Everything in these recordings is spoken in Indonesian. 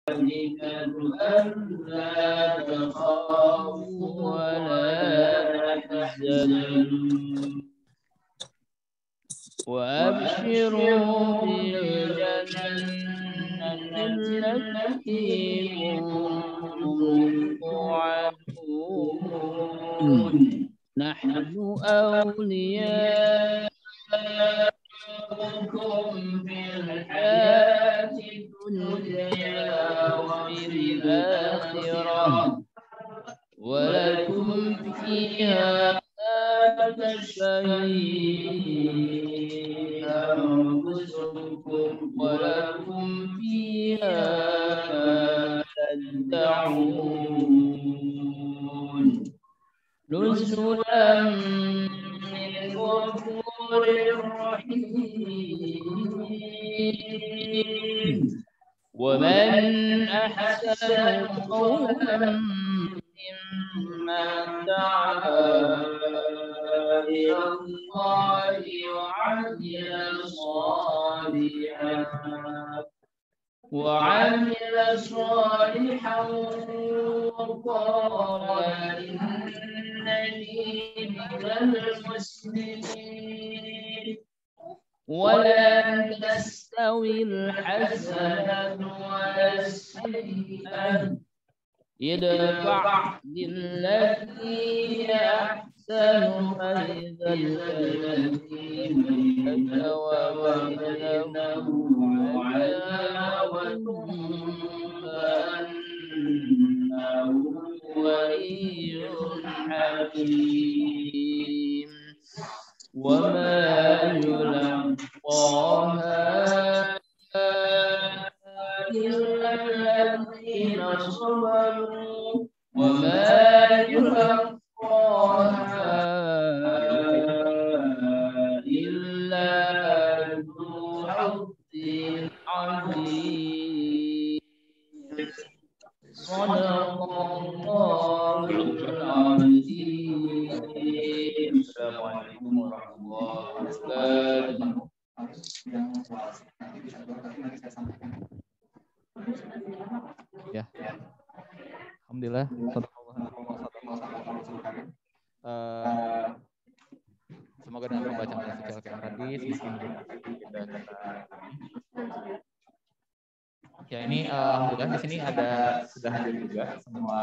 ألا تخافوا ولا تحزنوا وأبشروا بالجنة التي كنتم توعدون نحن أولياؤكم في الحياة الدنيا وفي الآخرة ولكم فيها ما تشتهي أنفسكم ولكم فيها ما تدعون نزلا من غفور رحيم ومن أحسن قولا ممن دعا إلى الله وعمل صالحا وقال إنني من المسلمين ولا تستوي الحسنة ولا السيئة ادفع بالتي هي أحسن فإذا الذي بينك وبينه عداوة كأنه ولي حميم وما يلقاها إلا الذين صبروا وما يلقاها إلا ذو حظ عظيم صدق الله العظيم. Assalamualaikum warahmatullahi wabarakatuh. Ya, alhamdulillah. Semoga dengan pembacaan secara tadi semakin kita. Ya ini alhamdulillah di sini sudah hadir juga semua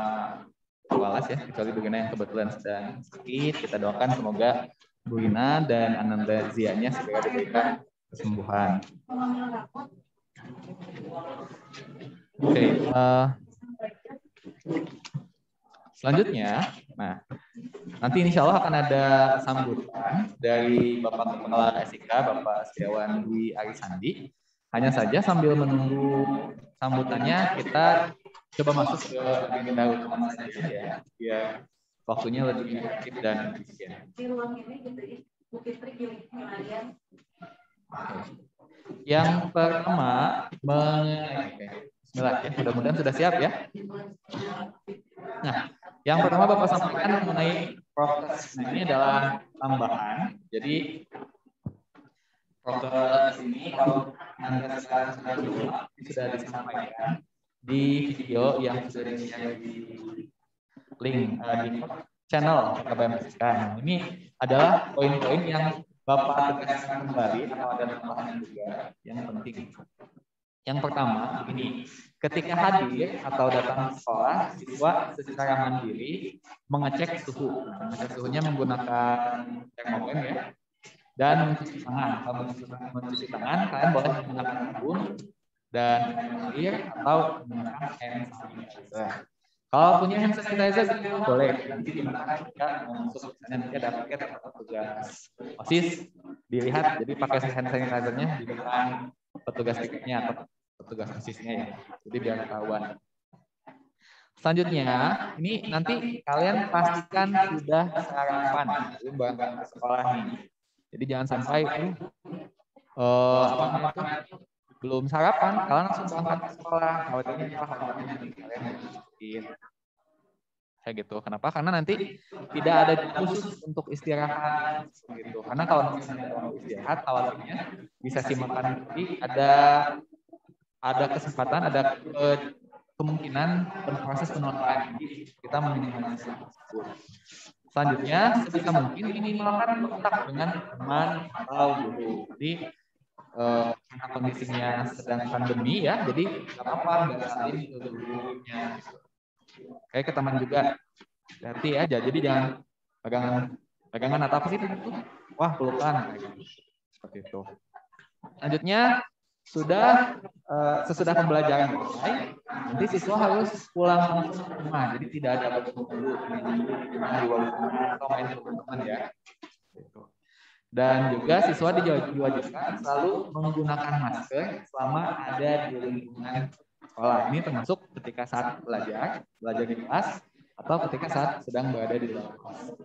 kelas ya, kecuali Bu Gina yang kebetulan sedang sakit. Kita doakan semoga Bu Gina dan Ananda Zianya segera diberikan kesembuhan. Oke, selanjutnya, nah nanti insya Allah akan ada sambutan dari Bapak Kepala SIK, Bapak Setiawan Dwi Arisandi. Hanya saja sambil menunggu sambutannya, kita coba masuk ke agenda utama saja ya, biar waktunya lebih efektif dan efisien. Yang pertama mengenai Bismillah ya, mudah-mudahan sudah siap ya. Nah, yang pertama Bapak sampaikan mengenai prokes. Nah, ini adalah tambahan. Jadi prokes ini kalau Anda sekarang sudah disampaikan di video yang sudah di-share di link di channel KBMSK. Nah, ini adalah poin-poin yang Bapak tegaskan kembali atau ada tambahan juga yang penting. Yang pertama, begini, ketika hadir atau datang ke sekolah, siswa secara mandiri mengecek suhu. Mengecek suhunya menggunakan termometer ya, dan mencuci tangan. Kalau mencuci tangan, kalian boleh menggunakan sabun dan air atau menggunakan hand sanitizer. Kalau punya hand sanitizer itu boleh nanti dimakan ketika masuk, misalnya nanti ada paket atau tugas OSIS dilihat, jadi pakai hand sanitizer-nya di depan petugas tiketnya atau petugas OSIS-nya ya, jadi biar ketahuan. Selanjutnya, ini nanti kalian pastikan sudah sarapan sebelum berangkat ke sekolah nih. Jadi jangan sampai belum sarapan, kalian langsung berangkat ke sekolah. Khawatirnya kalian kayak gitu. Kenapa? Karena nanti tidak ada khusus untuk istirahat gitu. Karena kalau misalnya ada waktu istirahat, khawatirnya di sesi makan nanti ada kesempatan, ada kemungkinan proses penularan. Jadi kita meminimalisasi tersebut. Selanjutnya, sebisa mungkin minimalkan kontak dengan teman atau guru. Jadi karena kondisinya sedang pandemi ya, jadi nggak apa-apa nggak salin ke gurunya. Kayak ke teman juga, hati aja. Jadi jangan pegangan atau apa sih itu? Wah, pelukan. Seperti itu. Selanjutnya, sesudah pembelajaran selesai, nanti siswa harus pulang langsung ke rumah. Jadi tidak ada bertemu dulu di warung atau main ke teman ya. Dan juga siswa diwajibkan selalu menggunakan masker selama ada di lingkungan sekolah. Ini termasuk ketika saat belajar di kelas, atau ketika saat sedang berada di luar kelas.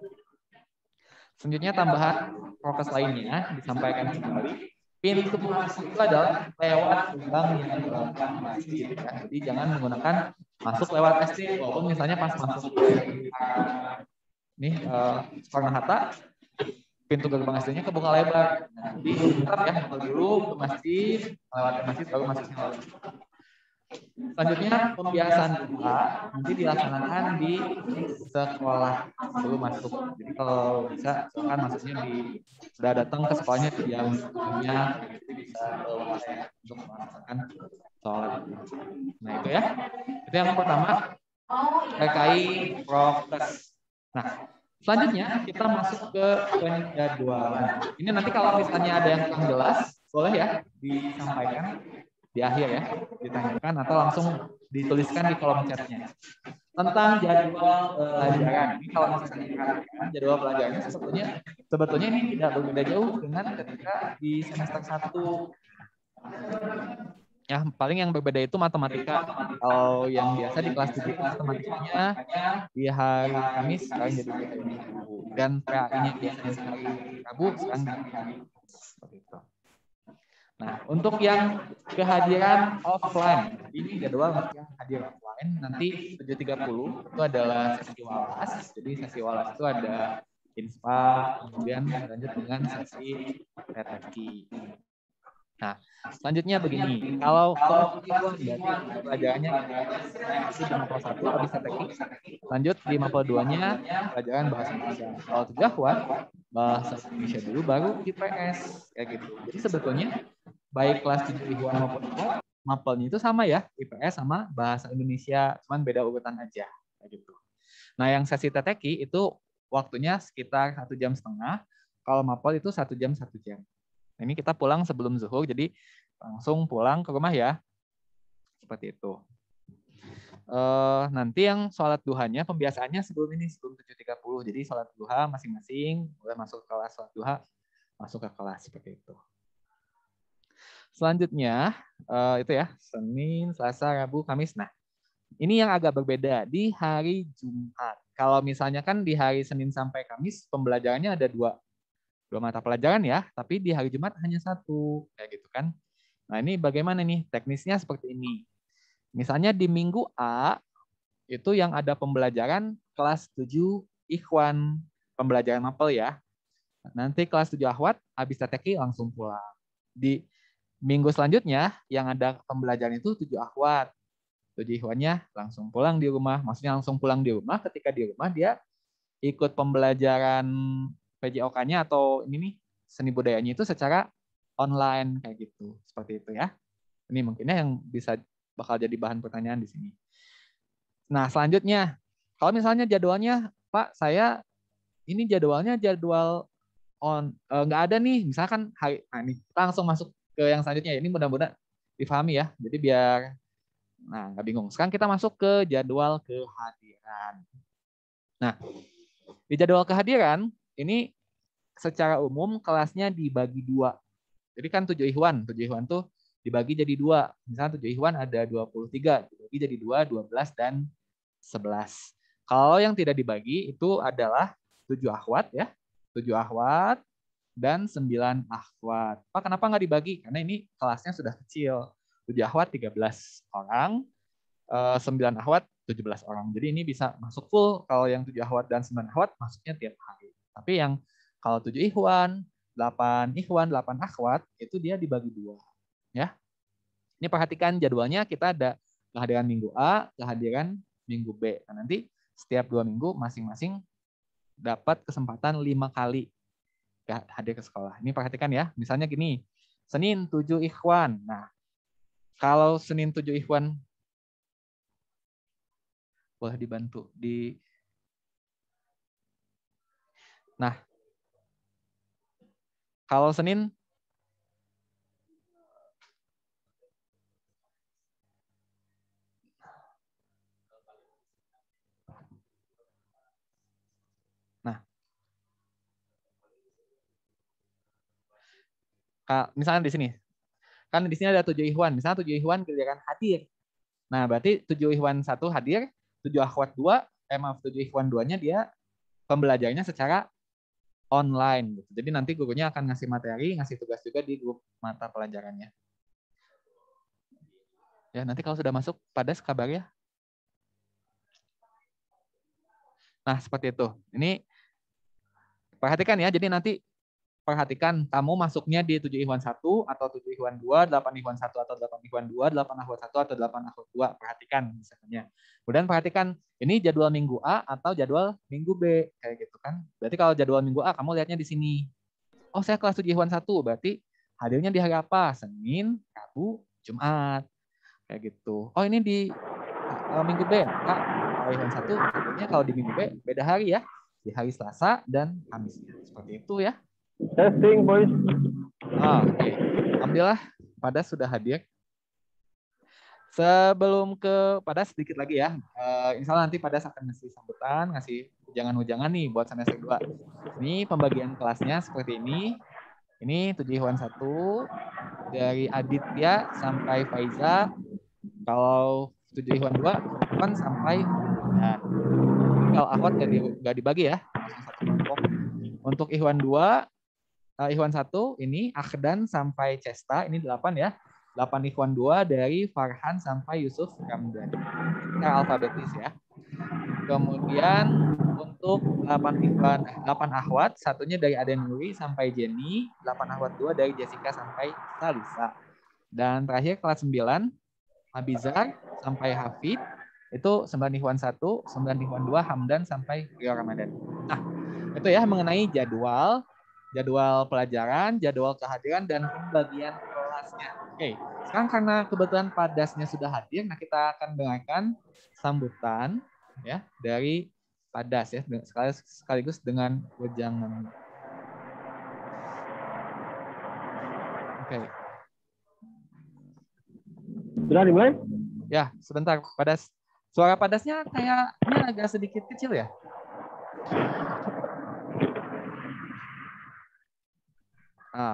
Selanjutnya tambahan prokes lainnya disampaikan kembali. Pintu masuk itu adalah lewat gerbang yang dilengkapi masjid. Jadi jangan menggunakan masuk lewat SD, walaupun misalnya pas masuk Soekarno-Hatta, pintu gerbang SD-nya kebuka lebar. Jadi tetap ya dulu ke masjid, lewat masjid baru masuknya lagi. Selanjutnya pembiasaan doa nanti dilaksanakan di sekolah sebelum masuk. Jadi kalau bisa kan maksudnya sudah datang ke sekolahnya jam sebelumnya, bisa untuk melaksanakan sholat. Nah itu ya, itu yang pertama terkait prokes. Nah selanjutnya kita masuk ke penjadwalan. Ini nanti kalau misalnya ada yang kurang jelas, boleh ya disampaikan di akhir ya, ditanyakan atau langsung dituliskan di kolom chatnya tentang jadwal pelajaran. Ini kalau misalnya diperhatikan jadwal pelajarannya sebetulnya ini tidak berbeda jauh dengan ketika di semester 1. Ya, paling yang berbeda itu matematika. Kalau yang biasa di kelas 7 matematikanya di hari Kamis sekarang jadi hari Minggu, dan PAI-nya biasanya hari Rabu sekarang di hari Kamis. Seperti itu. Nah, untuk yang kehadiran offline, ini jadwal untuk yang hadir offline nanti 7.30 itu adalah sesi walas. Jadi sesi walas itu ada inspa, kemudian lanjut dengan sesi reteki. Nah, selanjutnya begini, kalau berarti pelajarannya itu 51 habis reteki, lanjut 52-nya pelajaran bahasa Indonesia. Kalau 7 akhwat, bahasa Indonesia dulu baru IPS kayak gitu. Jadi sebetulnya baik kelas 7 Ikhwan maupun akhwat, mapelnya itu sama ya, IPS sama bahasa Indonesia, cuman beda urutan aja kayak gitu. Nah, yang sesi teteki itu waktunya sekitar 1,5 jam. Kalau mapel itu 1 jam 1 jam. Nah, ini kita pulang sebelum zuhur, jadi langsung pulang ke rumah ya. Seperti itu. Nanti yang sholat duhanya, pembiasaannya sebelum 7.30. Jadi sholat duha masing-masing, boleh masuk ke kelas sholat duha, masuk ke kelas seperti itu. Selanjutnya, itu ya, Senin, Selasa, Rabu, Kamis. Nah, ini yang agak berbeda di hari Jumat. Kalau misalnya kan di hari Senin sampai Kamis, pembelajarannya ada dua mata pelajaran ya, tapi di hari Jumat hanya 1, kayak gitu kan. Nah ini bagaimana nih teknisnya seperti ini. Misalnya di minggu A itu yang ada pembelajaran kelas 7 Ikhwan, pembelajaran mapel ya. Nanti kelas 7 akhwat habis teteki langsung pulang. Di minggu selanjutnya yang ada pembelajaran itu 7 akhwat. 7 Ikhwannya langsung pulang di rumah. Maksudnya langsung pulang di rumah, ketika di rumah dia ikut pembelajaran PJOK-nya atau ini nih seni budayanya itu secara online kayak gitu, seperti itu ya. Ini mungkinnya yang bakal jadi bahan pertanyaan di sini. Nah selanjutnya, kalau misalnya jadwalnya, Pak, saya ini jadwalnya jadwal nggak ada nih, misalkan hari, nah ini langsung masuk ke yang selanjutnya. Ini mudah-mudahan difahami ya. Jadi biar nggak bingung. Sekarang kita masuk ke jadwal kehadiran. Nah di jadwal kehadiran ini secara umum kelasnya dibagi 2. Jadi kan 7 Ikhwan tuh dibagi jadi 2. Misalnya 7 Ikhwan ada 23, dibagi jadi 2, 12 dan 11. Kalau yang tidak dibagi itu adalah 7 akhwat ya. 7 akhwat dan 9 akhwat. Pak, kenapa nggak dibagi? Karena ini kelasnya sudah kecil. 7 akhwat 13 orang, 9 akhwat 17 orang. Jadi ini bisa masuk full. Kalau yang 7 akhwat dan 9 akhwat masuknya tiap hari. Tapi yang kalau 7 Ikhwan, 8 Ikhwan, 8 akhwat, itu dia dibagi 2. Ya. Ini perhatikan jadwalnya kita ada kehadiran minggu A, kehadiran minggu B. Nah, nanti setiap 2 minggu masing-masing dapat kesempatan 5 kali hadir ke sekolah. Ini perhatikan ya. Misalnya gini, Senin 7 ikhwan. Nah, kalau Senin 7 ikhwan boleh dibantu di. Nah, kalau Senin misalnya di sini. Kan di sini ada 7 ikhwan. Misalnya 7 ikhwan giliran hadir. Nah, berarti 7 ikhwan 1 hadir, 7 akhwat 2, 7 ikhwan 2-nya dia pembelajarannya secara online gitu. Jadi nanti gurunya akan ngasih materi, ngasih tugas juga di grup mata pelajarannya. Ya, nanti kalau sudah masuk Padas kabar ya. Nah, seperti itu. Ini perhatikan ya, jadi nanti perhatikan kamu masuknya di 7 ikhwan 1 atau 7 ikhwan 2, 8 ikhwan 1 atau 8 ikhwan 2, 8 akhwat 1 atau 8 akhwat 2. Perhatikan misalnya. Kemudian perhatikan ini jadwal minggu A atau jadwal minggu B. Kayak gitu kan. Berarti kalau jadwal minggu A kamu lihatnya di sini. Oh, saya kelas 7 ikhwan 1. Berarti hadirnya di hari apa? Senin, Rabu, Jumat. Kayak gitu. Oh, ini di minggu B. Kak, kalau ikhwan 1 hadirnya kalau di minggu B beda hari ya. Di hari Selasa dan Kamisnya. Seperti itu ya. Testing, boys. Oke. Alhamdulillah Padas sudah hadir. Sebelum ke Padas sedikit lagi ya. Insya Allah nanti Padas akan ngasih sambutan, ngasih ujangan-ujangan nih buat semester 2. Ini pembagian kelasnya seperti ini. Ini 7 ikhwan 1 dari Aditya sampai Faiza. Kalau 7 ikhwan 2 kan sampai dan kalau akhwat nggak dibagi ya, langsung satu kelompok. Untuk ikhwan 2 ikhwan 1 ini Akhdan sampai Cesta, ini 8 ya. 8 ikhwan 2 dari Farhan sampai Yusuf Ramdan. Secara alfabetis ya. Kemudian untuk 8 akhwat, satunya dari Aden Nuri sampai Jenny, 8 akhwat 2 dari Jessica sampai Salisa. Dan terakhir kelas 9, Abizar sampai Hafid, itu 9 ikhwan 1, 9 ikhwan 2, Hamdan sampai Rio Ramadan. Nah, itu ya mengenai jadwal pelajaran, jadwal kehadiran, dan pembagian kelasnya. Oke, sekarang karena kebetulan Padasnya sudah hadir, nah kita akan dengarkan sambutan ya dari Padas ya, sekaligus dengan wejangan. Oke. Sudah dimulai? Ya, sebentar Padas. Suara Padasnya kayaknya agak sedikit kecil ya.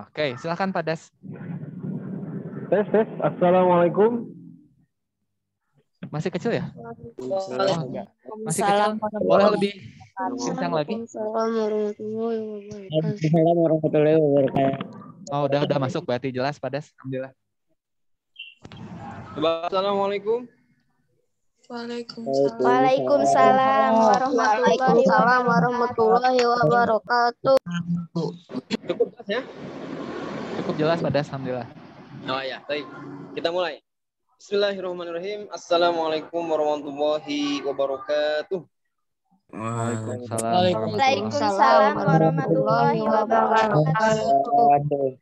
Oke, silakan Padas. Tes. Assalamualaikum. Masih kecil ya? Masih Salam kecil. Boleh lebih kencang lagi? Waalaikumsalam warahmatullahi wabarakatuh. Oh, udah masuk berarti jelas Padas. Alhamdulillah. Assalamualaikum. Waalaikumsalam warahmatullahi wabarakatuh. Cukup jelas ya? Cukup jelas Padas, alhamdulillah. Oh ya, baik. Kita mulai. Bismillahirrahmanirrahim. Assalamualaikum warahmatullahi wabarakatuh. Waalaikumsalam warahmatullahi wabarakatuh.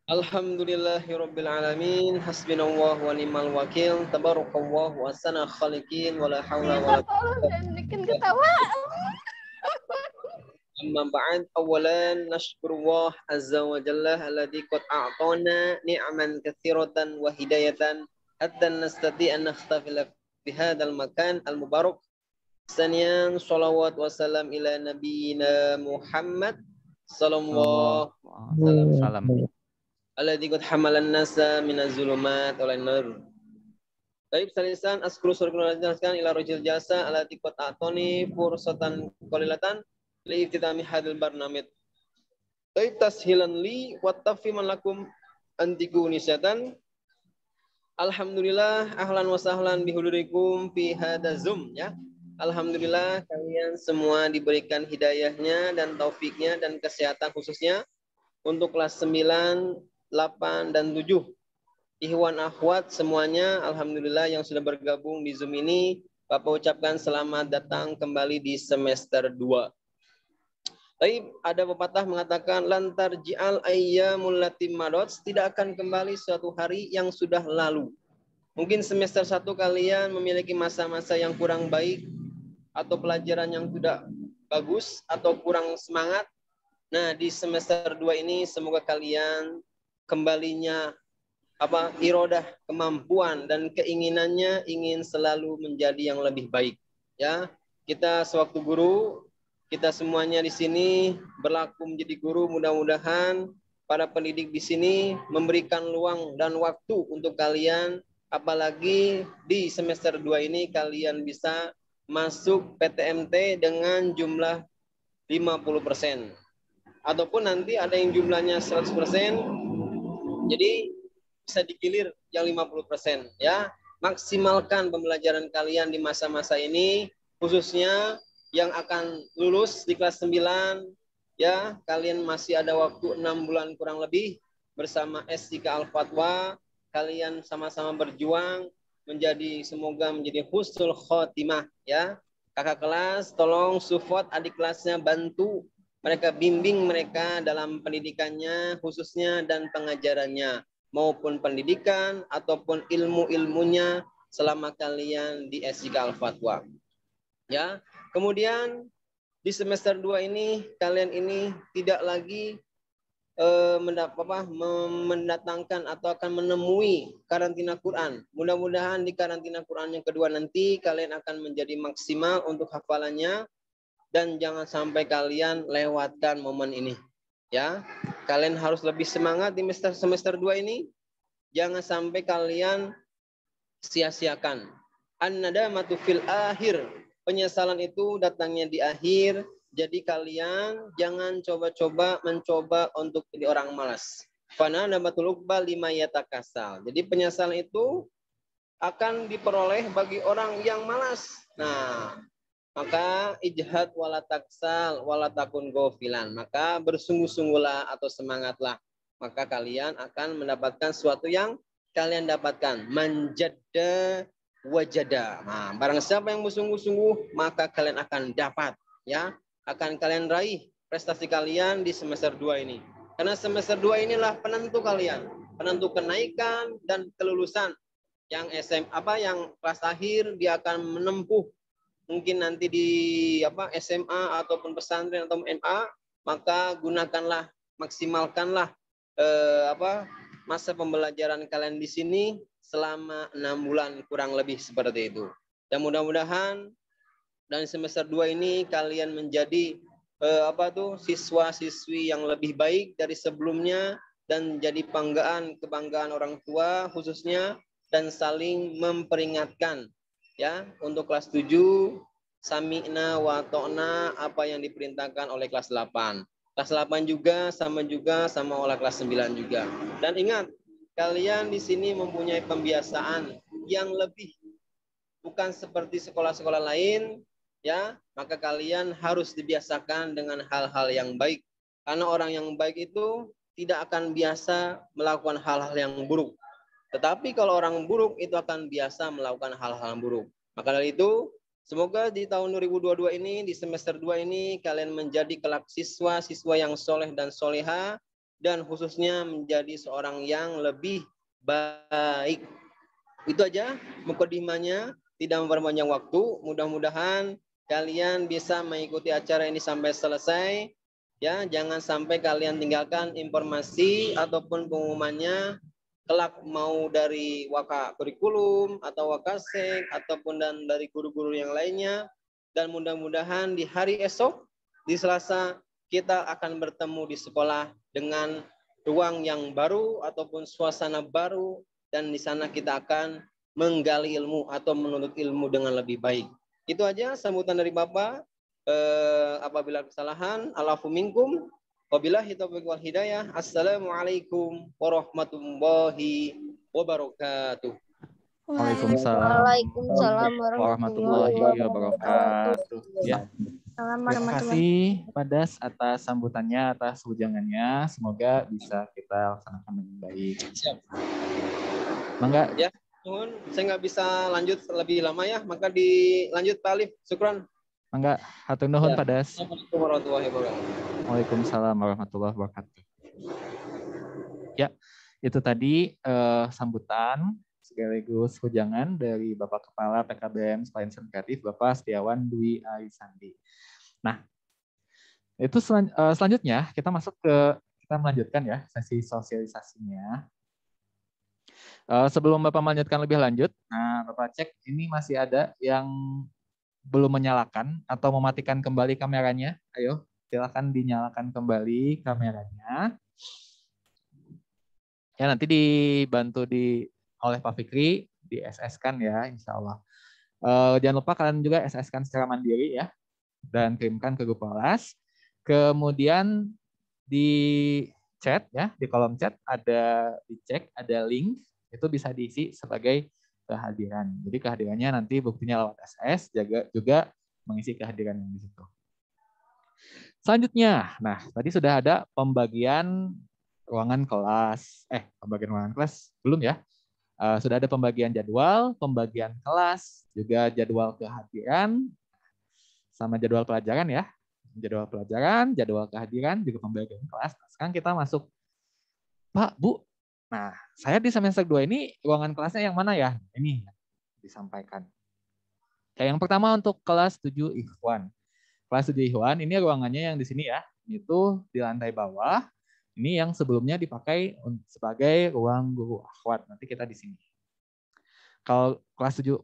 Alhamdulillahirabbil alamin. Hasbunallahu wa ni'mal wakil. Tabarakallahu ahsanul khaliqin wa la haula wa la quwwata amma ba'd. Awalan nashkurullah azza wa jalla alladzi qad a'tana ni'man katsiratan wa hidayatan hatta nastati an nakhtafila fi hadzal makan al mubarak. Saniyan shalawat wa salam ila nabiyyina Muhammad sallallahu alaihi wasallam alladzi qad hamalan nasa minaz zulumat wal nur. Baik, salisan askuru surguna jelaskan ila rajul jasa alladzi qad a'tani fursatan qalilatan li iftitami hadil barnamij. Baik, tashilan li wa tafhiman lakum antiku nisyatan. Alhamdulillah, ahlan wa sahlan bihudurikum fi hadza Zoom ya. Alhamdulillah kalian semua diberikan hidayahnya dan taufiknya dan kesehatan khususnya untuk kelas 9, 8, dan 7. Ikhwan akhwat semuanya, alhamdulillah yang sudah bergabung di Zoom ini, Bapak ucapkan selamat datang kembali di semester 2. Tapi ada pepatah mengatakan lantar ji'al ayyamul lati madot, tidak akan kembali suatu hari yang sudah lalu. Mungkin semester 1 kalian memiliki masa-masa yang kurang baik atau pelajaran yang tidak bagus atau kurang semangat. Nah, di semester 2 ini semoga kalian kembalinya irodah, kemampuan dan keinginannya ingin selalu menjadi yang lebih baik. Ya, kita sewaktu guru, kita semuanya di sini berlaku menjadi guru, mudah-mudahan para pendidik di sini memberikan luang dan waktu untuk kalian, apalagi di semester 2 ini kalian bisa masuk PTMT dengan jumlah 50%. Ataupun nanti ada yang jumlahnya 100%, jadi bisa digilir yang 50%. Ya, maksimalkan pembelajaran kalian di masa-masa ini, khususnya yang akan lulus di kelas 9, ya, kalian masih ada waktu 6 bulan kurang lebih bersama S3 Al-Fatwa, kalian sama-sama berjuang semoga menjadi husnul khotimah, ya. Kakak kelas tolong support adik kelasnya, bantu mereka, bimbing mereka dalam pendidikannya khususnya dan pengajarannya maupun pendidikan ataupun ilmu-ilmunya selama kalian di S3 Al-Fatwa. Ya, kemudian di semester 2 ini kalian ini tidak lagi mendatangkan atau akan menemui karantina Quran. Mudah-mudahan di karantina Quran yang kedua nanti kalian akan menjadi maksimal untuk hafalannya dan jangan sampai kalian lewatkan momen ini. Ya, kalian harus lebih semangat di semester 2 ini. Jangan sampai kalian sia-siakan. An-nadamatu fil akhir. Penyesalan itu datangnya di akhir. Jadi kalian jangan coba-coba mencoba untuk jadi orang malas. Fana namatul uqbal lima yatakasal. Jadi penyesalan itu akan diperoleh bagi orang yang malas. Nah, maka ijhad wala taksal wala takun gofilan. Maka bersungguh-sungguhlah atau semangatlah. Maka kalian akan mendapatkan sesuatu yang kalian dapatkan. Manjadda wajada. Nah, barang siapa yang bersungguh-sungguh, maka kalian akan dapat, ya. Akan kalian raih prestasi kalian di semester 2 ini. Karena semester 2 inilah penentu kalian, penentu kenaikan dan kelulusan. Yang yang kelas akhir dia akan menempuh mungkin nanti di SMA ataupun pesantren atau MA, maka gunakanlah, maksimalkanlah masa pembelajaran kalian di sini selama 6 bulan kurang lebih seperti itu. Dan mudah-mudahan dan semester 2 ini kalian menjadi siswa-siswi yang lebih baik dari sebelumnya dan jadi kebanggaan orang tua khususnya, dan saling memperingatkan, ya. Untuk kelas 7 sami'na wa ta'na, apa yang diperintahkan oleh kelas 8. Kelas 8 juga sama oleh kelas 9 juga. Dan ingat, kalian di sini mempunyai pembiasaan yang lebih, bukan seperti sekolah-sekolah lain, ya. Maka kalian harus dibiasakan dengan hal-hal yang baik. Karena orang yang baik itu tidak akan biasa melakukan hal-hal yang buruk. Tetapi kalau orang buruk itu akan biasa melakukan hal-hal buruk. Maka dari itu, semoga di tahun 2022 ini, di semester 2 ini, kalian menjadi kelak siswa-siswa yang soleh dan soleha, dan khususnya menjadi seorang yang lebih baik. Itu aja mukadimahnya, tidak memperpanjang waktu. Mudah-mudahan kalian bisa mengikuti acara ini sampai selesai. Ya, jangan sampai kalian tinggalkan informasi ataupun pengumumannya kelak, mau dari waka kurikulum atau wakasek ataupun dan dari guru-guru yang lainnya. Dan mudah-mudahan di hari esok, di Selasa, kita akan bertemu di sekolah dengan ruang yang baru ataupun suasana baru, dan di sana kita akan menggali ilmu atau menuntut ilmu dengan lebih baik. Itu aja sambutan dari Bapak. Apabila kesalahan, alafu minkum. Wabillahi taufiq wal hidayah. Assalamualaikum warahmatullahi wabarakatuh. Waalaikumsalam warahmatullahi wabarakatuh. Ya. Terima kasih Padas atas sambutannya, atas ujangannya. Semoga bisa kita laksanakan dengan baik. Siap. Mangga. Ya, mohon saya nggak bisa lanjut lebih lama ya, maka dilanjut Pak Alif. Syukran. Mangga, hatur nuhun Ya. Padas. Assalamualaikum warahmatullahi wabarakatuh. Waalaikumsalam warahmatullahi wabarakatuh. Ya, itu tadi sambutan sekaligus hujangan dari Bapak Kepala PKBM Sains Kreatif Bapak Setiawan Dwi Arisandi. Nah, itu selanjutnya kita melanjutkan ya sesi sosialisasinya. Sebelum Bapak melanjutkan lebih lanjut, nah Bapak cek ini masih ada yang belum menyalakan atau mematikan kembali kameranya. Ayo, silakan dinyalakan kembali kameranya. Ya nanti dibantu oleh Pak Fikri di SS-kan ya, insya Allah. Jangan lupa kalian juga SS-kan secara mandiri ya, dan kirimkan ke grup kelas. Kemudian di chat ya, di kolom chat ada dicek, ada link, itu bisa diisi sebagai kehadiran. Jadi kehadirannya nanti buktinya lewat SS, juga mengisi kehadiran yang di situ. Selanjutnya, nah tadi sudah ada pembagian ruangan kelas. Pembagian ruangan kelas belum ya? Sudah ada pembagian jadwal, pembagian kelas, juga jadwal kehadiran, sama jadwal pelajaran ya. Jadwal pelajaran, jadwal kehadiran, juga pembagian kelas. Nah, sekarang kita masuk, Pak, Bu. Nah, saya di semester 2 ini ruangan kelasnya yang mana ya? Ini disampaikan. Kayak yang pertama untuk kelas 7 Ikhwan. Kelas 7 Ikhwan ini ruangannya yang di sini ya. Itu di lantai bawah. Ini yang sebelumnya dipakai sebagai ruang guru akhwat. Nanti kita di sini. Kalau kelas 7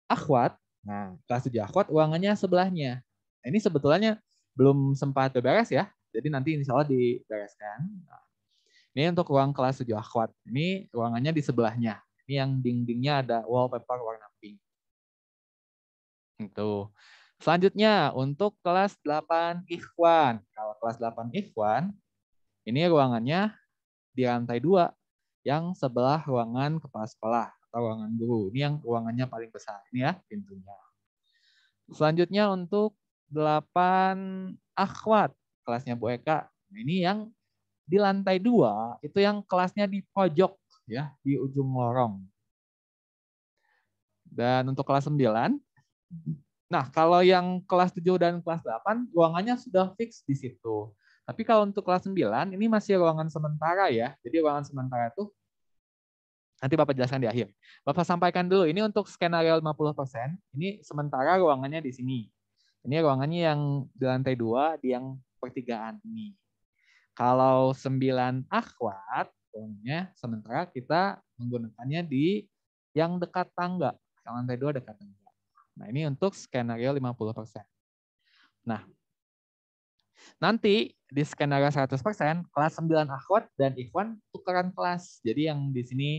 akhwat, nah kelas 7 akhwat ruangannya sebelahnya. Ini sebetulnya belum sempat beberes ya. Jadi nanti insya Allah dibereskan. Nah, ini untuk ruang kelas 7 akhwat. Ini ruangannya di sebelahnya. Ini yang dindingnya ada wallpaper warna pink. Itu. Selanjutnya untuk kelas 8 Ikhwan. Kalau kelas 8 Ikhwan, ini ruangannya di lantai 2 yang sebelah ruangan kepala sekolah atau ruangan guru. Ini yang ruangannya paling besar. Ini ya pintunya. Selanjutnya untuk 8 Akhwat, kelasnya Bu Eka. Ini yang di lantai 2 itu yang kelasnya di pojok ya, di ujung lorong. Dan untuk kelas 9, nah kalau yang kelas 7 dan kelas 8 ruangannya sudah fix di situ. Tapi kalau untuk kelas 9 ini masih ruangan sementara ya. Jadi ruangan sementara itu nanti Bapak jelaskan di akhir. Bapak sampaikan dulu ini untuk skenario 50%, ini sementara ruangannya di sini. Ini ruangannya yang di lantai 2 di yang pertigaan ini. Kalau 9 akhwat, ruangannya sementara kita menggunakannya di yang dekat tangga. Yang lantai 2 dekat tangga. Nah ini untuk skenario 50%. Nah, nanti di skenario 100%, kelas 9 akhwat dan ikhwan tukeran kelas. Jadi yang di sini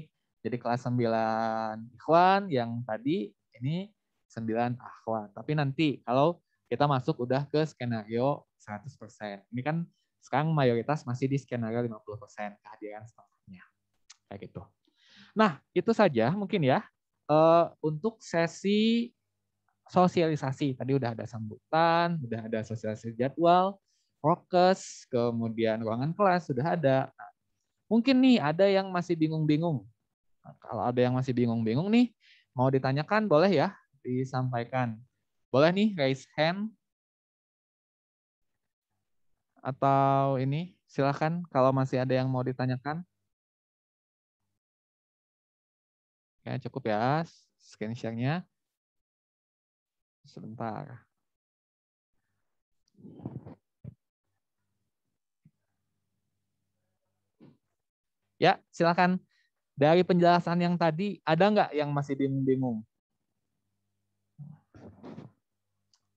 jadi kelas 9 ikhwan, yang tadi ini 9 akhwat. Tapi nanti kalau kita masuk udah ke skenario 100%. Ini kan sekarang mayoritas masih di skenario 50% kehadiran setengahnya. Kayak gitu. Nah, itu saja mungkin ya untuk sesi sosialisasi. Tadi udah ada sambutan, udah ada sosialisasi jadwal, prokes, kemudian ruangan kelas sudah ada. Nah, mungkin nih ada yang masih bingung-bingung. Nah, kalau ada yang masih bingung-bingung nih, mau ditanyakan boleh ya disampaikan. Boleh nih raise hand. Atau ini silakan kalau masih ada yang mau ditanyakan. Ya, cukup ya screen share-nya. Sebentar. Ya, silakan. Dari penjelasan yang tadi, ada nggak yang masih bingung-bingung?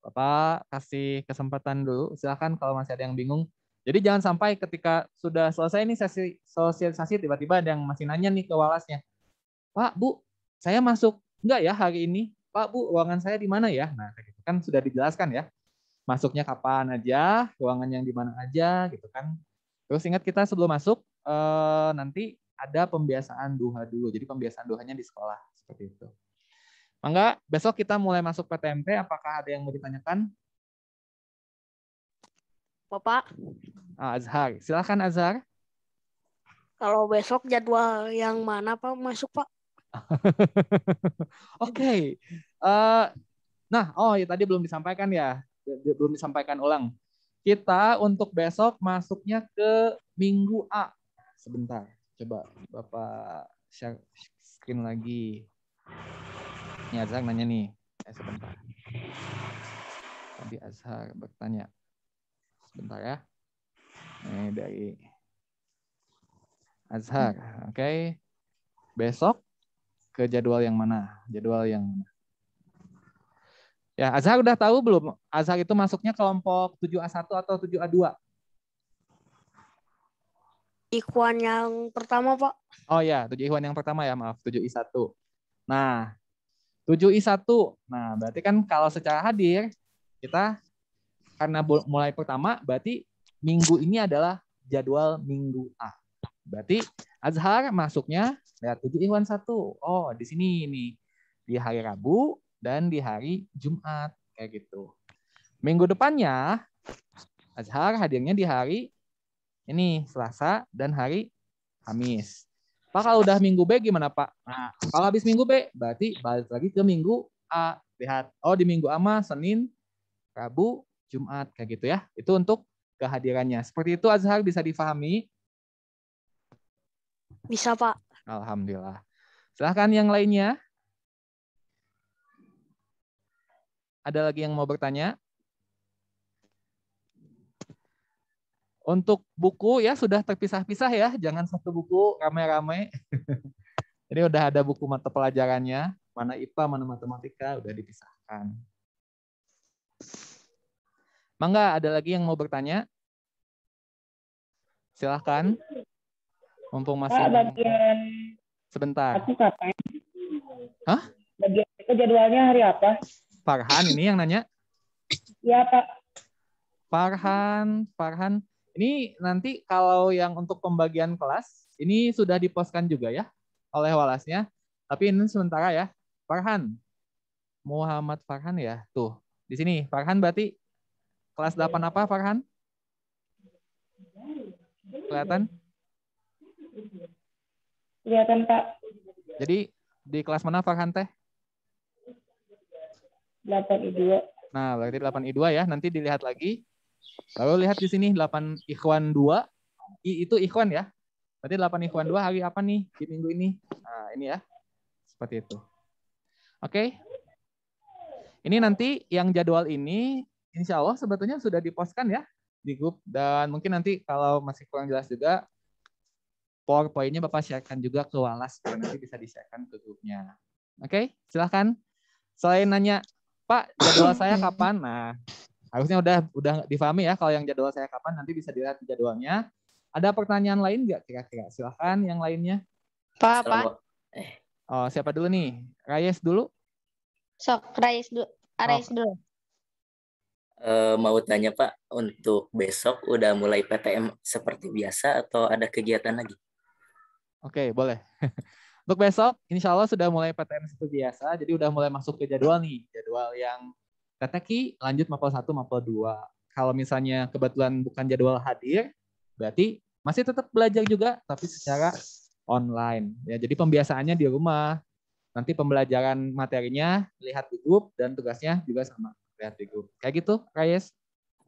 Bapak kasih kesempatan dulu, silakan kalau masih ada yang bingung. Jadi jangan sampai ketika sudah selesai nih sesi sosialisasi, tiba-tiba ada yang masih nanya nih ke walasnya. Pak, Bu, saya masuk nggak ya hari ini? Pak, Bu, ruangan saya di mana ya? Nah, gitu kan sudah dijelaskan ya. Masuknya kapan aja, ruangan yang di mana aja, gitu kan. Terus ingat kita sebelum masuk, nanti ada pembiasaan duha dulu. Jadi pembiasaan duhanya di sekolah, seperti itu. Mangga, besok kita mulai masuk PTMP. Apakah ada yang mau ditanyakan? Bapak. Azhar, silakan Azhar. Kalau besok jadwal yang mana Pak masuk Pak? Oke. Nah, ya tadi belum disampaikan ya. Belum disampaikan ulang. Kita untuk besok masuknya ke minggu A. Sebentar. Coba Bapak share screen lagi. Ini Azhar nanya nih. Sebentar. Tadi Azhar bertanya. Sebentar ya. Ini dari Azhar. Oke. Besok ke jadwal yang mana? Jadwal yang mana? Ya, Azhar udah tahu belum? Azhar itu masuknya kelompok 7A1 atau 7A2? Ikhwan yang pertama Pak. Oh ya, 7 Ikhwan yang pertama ya, maaf, 7I1. Nah, 7I1. Nah, berarti kan kalau secara hadir, kita karena mulai pertama, berarti minggu ini adalah jadwal minggu A. Berarti Azhar masuknya ya 7 Ikhwan 1. Oh, di sini nih. Di hari Rabu dan di hari Jumat. Kayak gitu. Minggu depannya, Azhar hadirnya di hari ini, Selasa dan hari Kamis. Pak, kalau udah minggu B gimana Pak? Nah, kalau habis minggu B, berarti balik lagi ke minggu A. Lihat, di minggu A mah Senin, Rabu, Jumat. Kayak gitu ya. Itu untuk kehadirannya. Seperti itu Azhar bisa difahami? Bisa Pak. Alhamdulillah. Silahkan yang lainnya. Ada lagi yang mau bertanya? Untuk buku ya sudah terpisah-pisah ya, jangan satu buku rame-rame. Jadi udah ada buku mata pelajarannya, mana IPA, mana matematika, udah dipisahkan. Mangga, ada lagi yang mau bertanya? Silahkan. Mumpung masih bagian sebentar. aku kapan? Hah? Bagian itu jadwalnya hari apa? Farhan ini yang nanya? Iya Pak. Farhan. Ini nanti kalau yang untuk pembagian kelas, ini sudah dipostkan juga ya oleh Walasnya. Tapi ini sementara ya. Farhan. Muhammad Farhan ya. Tuh, di sini. Farhan berarti kelas 8 apa Farhan? Kelihatan? Kelihatan Pak. Jadi di kelas mana Farhan teh? 8I2. Nah, berarti 8I2 ya. Nanti dilihat lagi. Lalu lihat di sini 8 Ikhwan 2. Itu Ikhwan ya. Berarti 8 Ikhwan 2 hari apa nih di minggu ini? Nah, ini ya. Seperti itu. Oke. Ini nanti yang jadwal ini insya Allah sebetulnya sudah dipostkan ya di grup. Dan mungkin nanti kalau masih kurang jelas juga PowerPoint-nya Bapak sharekan juga ke Walas. Nanti bisa di-sharekan ke grupnya. Oke, silahkan. Selain nanya, Pak, jadwal saya kapan? Nah, harusnya udah difahami ya kalau yang jadwal saya kapan, nanti bisa dilihat di jadwalnya. Ada pertanyaan lain nggak kira-kira? Silahkan yang lainnya. Pak. Oh, siapa dulu nih? Rayes dulu? Sok, Rais dulu. Mau tanya Pak, untuk besok udah mulai PTM seperti biasa atau ada kegiatan lagi? Oke, boleh. Untuk besok, insya Allah sudah mulai PTM seperti biasa, jadi udah mulai masuk ke jadwal nih. Jadwal yang TTQ lanjut mapel 1, mapel 2. Kalau misalnya kebetulan bukan jadwal hadir, berarti masih tetap belajar juga, tapi secara online. Ya, jadi pembiasaannya di rumah. Nanti pembelajaran materinya lihat di grup dan tugasnya juga sama, lihat di grup. Kayak gitu, Rayes?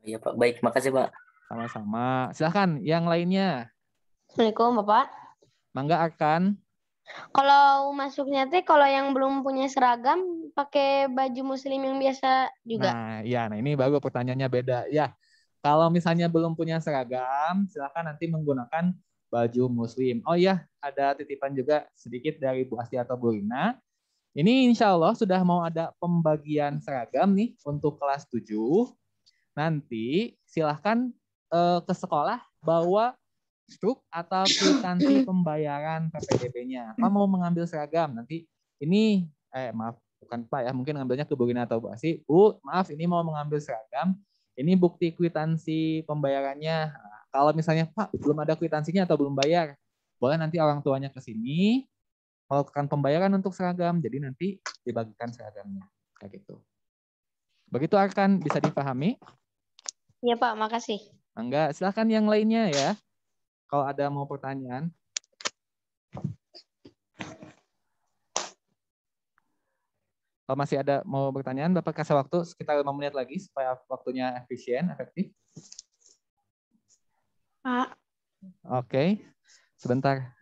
Iya Pak, baik, makasih Pak. Sama-sama. Silahkan yang lainnya. Assalamualaikum Bapak. Mangga Arkan. Kalau masuknya teh kalau yang belum punya seragam pakai baju muslim yang biasa juga. Nah ini baru pertanyaannya beda. Ya, kalau misalnya belum punya seragam, silakan nanti menggunakan baju muslim. Oh iya, ada titipan juga sedikit dari Bu Asti atau Bu Rina. Ini insya Allah sudah mau ada pembagian seragam nih untuk kelas 7. Nanti silahkan ke sekolah bawa struk atau kwitansi pembayaran PPDB-nya. Apa mau mengambil seragam? Nanti ini, maaf, bukan Pak ya, mungkin ngambilnya ke Bu Rina atau Bu Asi. Bu, maaf ini mau mengambil seragam. Ini bukti kwitansi pembayarannya. Nah, kalau misalnya Pak belum ada kwitansinya atau belum bayar, boleh nanti orang tuanya ke sini melakukan pembayaran untuk seragam. Jadi nanti dibagikan seragamnya. Kayak gitu. Begitu Arkan, bisa dipahami? Iya Pak, makasih. Enggak, silahkan yang lainnya ya. Kalau ada mau pertanyaan. Kalau masih ada mau pertanyaan, Bapak kasih waktu sekitar 5 menit lagi supaya waktunya efisien, efektif. Pak. Oke, sebentar.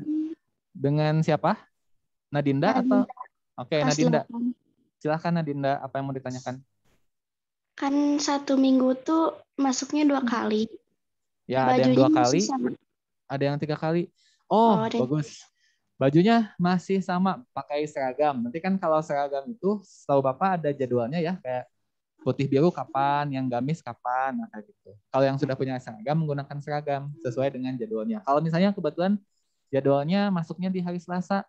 Dengan siapa? Nadinda atau? Oke, Kelas Nadinda. 8. Silahkan Nadinda, apa yang mau ditanyakan? Kan 1 minggu tuh masuknya 2 kali. Ya, ada yang Bajunya 2 kali, masih sama. ada yang 3 kali. Oh, ada. bagus. Bajunya masih sama, pakai seragam. Nanti kan kalau seragam itu, setahu Bapak ada jadwalnya ya, kayak putih biru kapan, yang gamis kapan, nah kayak gitu. Kalau yang sudah punya seragam, menggunakan seragam sesuai dengan jadwalnya. Kalau misalnya kebetulan jadwalnya masuknya di hari Selasa,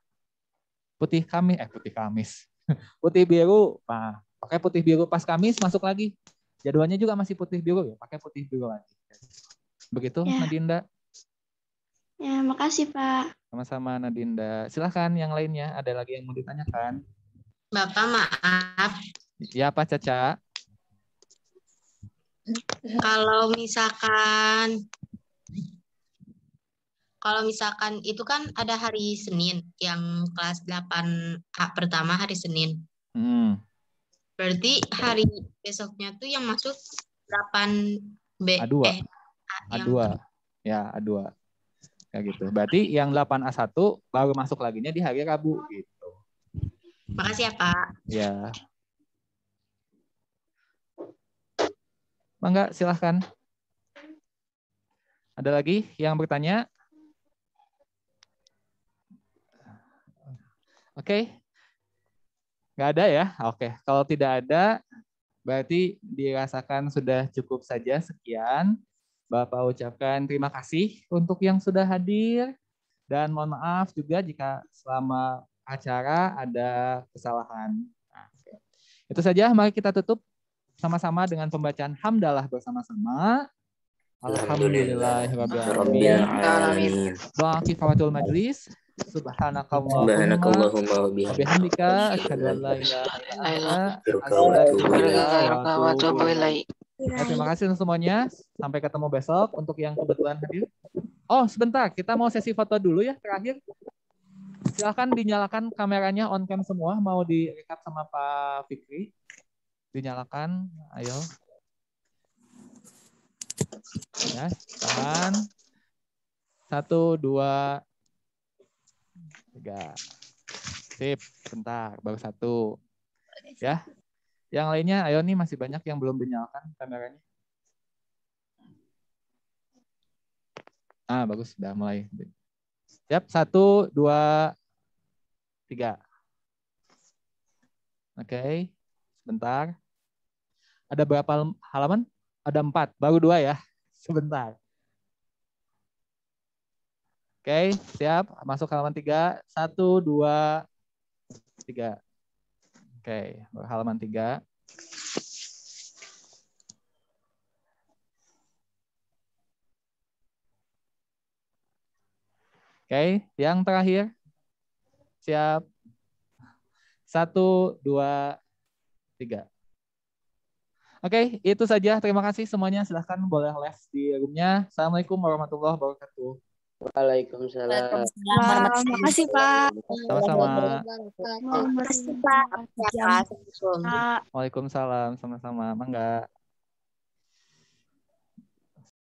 putih Kamis, putih biru, nah, pakai putih biru pas Kamis masuk lagi. Jadwalnya juga masih putih biru ya, pakai putih biru lagi. Begitu, Ya. Nadinda. Ya, makasih Pak. Sama-sama Nadinda. Silahkan yang lainnya, ada lagi yang mau ditanyakan? Bapak maaf, Ya Pak Caca. kalau misalkan itu kan ada hari Senin, yang kelas 8A pertama hari Senin. Berarti hari besoknya tuh yang masuk 8B. A2. A2. Ya, A2. Kayak gitu. Berarti yang 8A1 baru masuk laginya di hari Rabu gitu. Makasih ya, Pak. Ya. Mangga, silahkan. Ada lagi yang bertanya? Oke. Nggak ada ya? Oke. Kalau tidak ada, berarti dirasakan sudah cukup saja. Sekian. Bapak ucapkan terima kasih untuk yang sudah hadir. Dan mohon maaf juga jika selama acara ada kesalahan. Nah, itu saja, mari kita tutup sama-sama dengan pembacaan hamdalah bersama-sama. Alhamdulillahirrabbilalamin. Doa kifaratul majlis. Subhanakallahumma wa bihamdika asyhadu an la ilaha illa anta wa atubu ilaik. Terima kasih semuanya. Sampai ketemu besok untuk yang kebetulan hadir. Oh, sebentar. Kita mau sesi foto dulu ya terakhir. Silakan dinyalakan kameranya on cam semua. Mau direkap sama Pak Fikri. Dinyalakan. Ayo. Ya, tahan. 1, 2, 3. Sip. Bentar. Baru 1. Ya. Yang lainnya, ayo nih masih banyak yang belum dinyalakan kameranya. Ah, bagus. Sudah mulai. Siap. 1, 2, 3. Oke. Sebentar. Ada berapa halaman? Ada 4. Baru 2 ya. Sebentar. Oke. Siap. Masuk halaman 3. 1, 2, 3. Oke, halaman 3. Oke, yang terakhir. Siap. 1, 2, 3. Oke, itu saja. Terima kasih semuanya. Silahkan boleh les di roomnya. Assalamualaikum warahmatullahi wabarakatuh. Waalaikumsalam. Terima kasih Pak. Sama-sama. Terima kasih Pak. Ya, Pak. Waalaikumsalam. Sama-sama. Mangga.